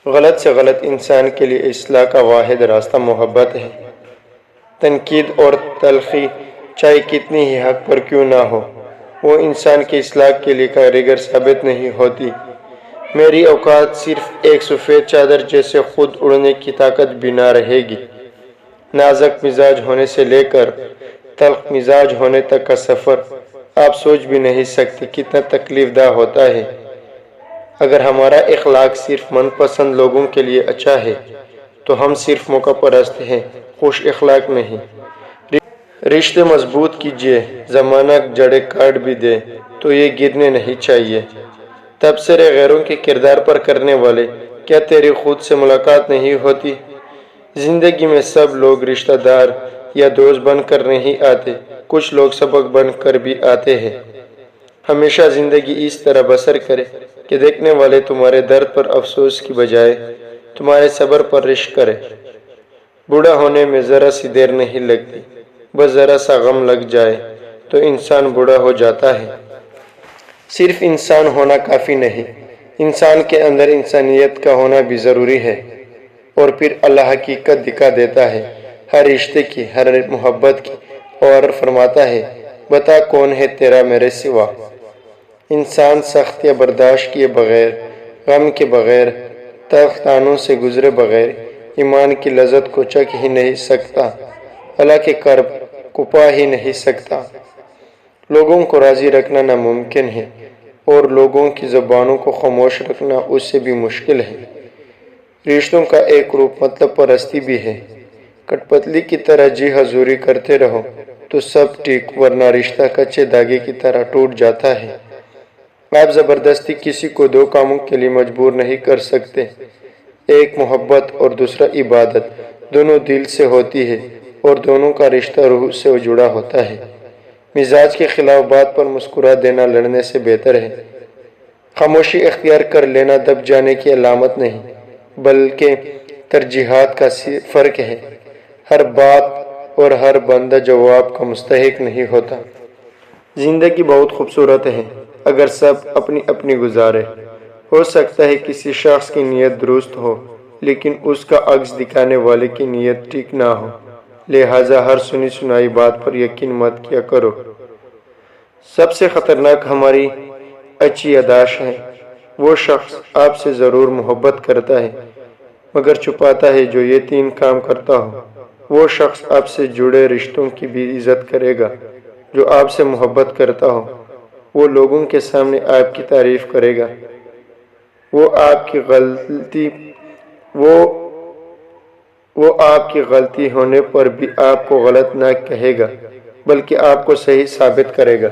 غلط سے غلط انسان کے لیے اصلاح کا واحد راستہ محبت ہے۔ تنقید اور تلخی چاہے کتنی ہی حق پر کیوں نہ ہو، وہ انسان کی اصلاح کے لیے کارگر ثابت نہیں ہوتی۔ میری اوقات صرف ایک سفید چادر جیسے خود اڑنے کی طاقت بھی نہ رہے گی۔ نازک مزاج ہونے سے لے کر تلخ مزاج ہونے تک کا سفر آپ سوچ بھی نہیں سکتے کتنا تکلیف دہ ہوتا ہے۔ اگر ہمارا اخلاق صرف من پسند لوگوں کے لیے اچھا ہے تو ہم صرف موقع پرست ہیں، خوش اخلاق نہیں۔ رشتے مضبوط کیجیے، زمانہ جڑے کاٹ بھی دے تو یہ گرنے نہیں چاہیے۔ تبصرے غیروں کے کردار پر کرنے والے، کیا تیری خود سے ملاقات نہیں ہوتی؟ زندگی میں سب لوگ رشتہ دار یا دوست بن کر نہیں آتے، کچھ لوگ سبق بن کر بھی آتے ہیں۔ ہمیشہ زندگی اس طرح بسر کرے کہ دیکھنے والے تمہارے درد پر افسوس کی بجائے تمہارے صبر پر رشک کرے۔ بوڑھا ہونے میں ذرا سی دیر نہیں لگتی، بس ذرا سا غم لگ جائے تو انسان بوڑھا ہو جاتا ہے۔ صرف انسان ہونا کافی نہیں، انسان کے اندر انسانیت کا ہونا بھی ضروری ہے۔ اور پھر اللہ حقیقت دکھا دیتا ہے ہر رشتے کی، ہر محبت کی، اور فرماتا ہے بتا کون ہے تیرا میرے سوا۔ انسان سختیاں برداشت کیے بغیر، غم کے بغیر، تلخ طعنوں سے گزرے بغیر ایمان کی لذت کو چکھ ہی نہیں سکتا، اللہ کے کرب کو پا ہی نہیں سکتا۔ لوگوں کو راضی رکھنا ناممکن ہے اور لوگوں کی زبانوں کو خاموش رکھنا اس سے بھی مشکل ہے۔ رشتوں کا ایک روپ مطلب پرستی بھی ہے۔ کٹ پتلی کی طرح جی حضوری کرتے رہو تو سب ٹھیک، ورنہ رشتہ کچے دھاگے کی طرح ٹوٹ جاتا ہے۔ آپ زبردستی کسی کو دو کاموں کے لیے مجبور نہیں کر سکتے، ایک محبت اور دوسرا عبادت، دونوں دل سے ہوتی ہے اور دونوں کا رشتہ روح سے جڑا ہوتا ہے۔ مزاج کے خلاف بات پر مسکرا دینا لڑنے سے بہتر ہے۔ خاموشی اختیار کر لینا دب جانے کی علامت نہیں، بلکہ ترجیحات کا فرق ہے۔ ہر بات اور ہر بندہ جواب کا مستحق نہیں ہوتا۔ زندگی بہت خوبصورت ہے اگر سب اپنی اپنی گزارے۔ ہو سکتا ہے کسی شخص کی نیت درست ہو لیکن اس کا عکس دکھانے والے کی نیت ٹھیک نہ ہو، لہٰذا ہر سنی سنائی بات پر یقین مت کیا کرو۔ سب سے خطرناک ہماری اچھی یادداشت ہے۔ وہ شخص آپ سے ضرور محبت کرتا ہے مگر چھپاتا ہے جو یہ تین کام کرتا ہو۔ وہ شخص آپ سے جڑے رشتوں کی بھی عزت کرے گا جو آپ سے محبت کرتا ہو۔ وہ لوگوں کے سامنے آپ کی تعریف کرے گا، وہ آپ کی غلطی ہونے پر بھی آپ کو غلط نہ کہے گا بلکہ آپ کو صحیح ثابت کرے گا۔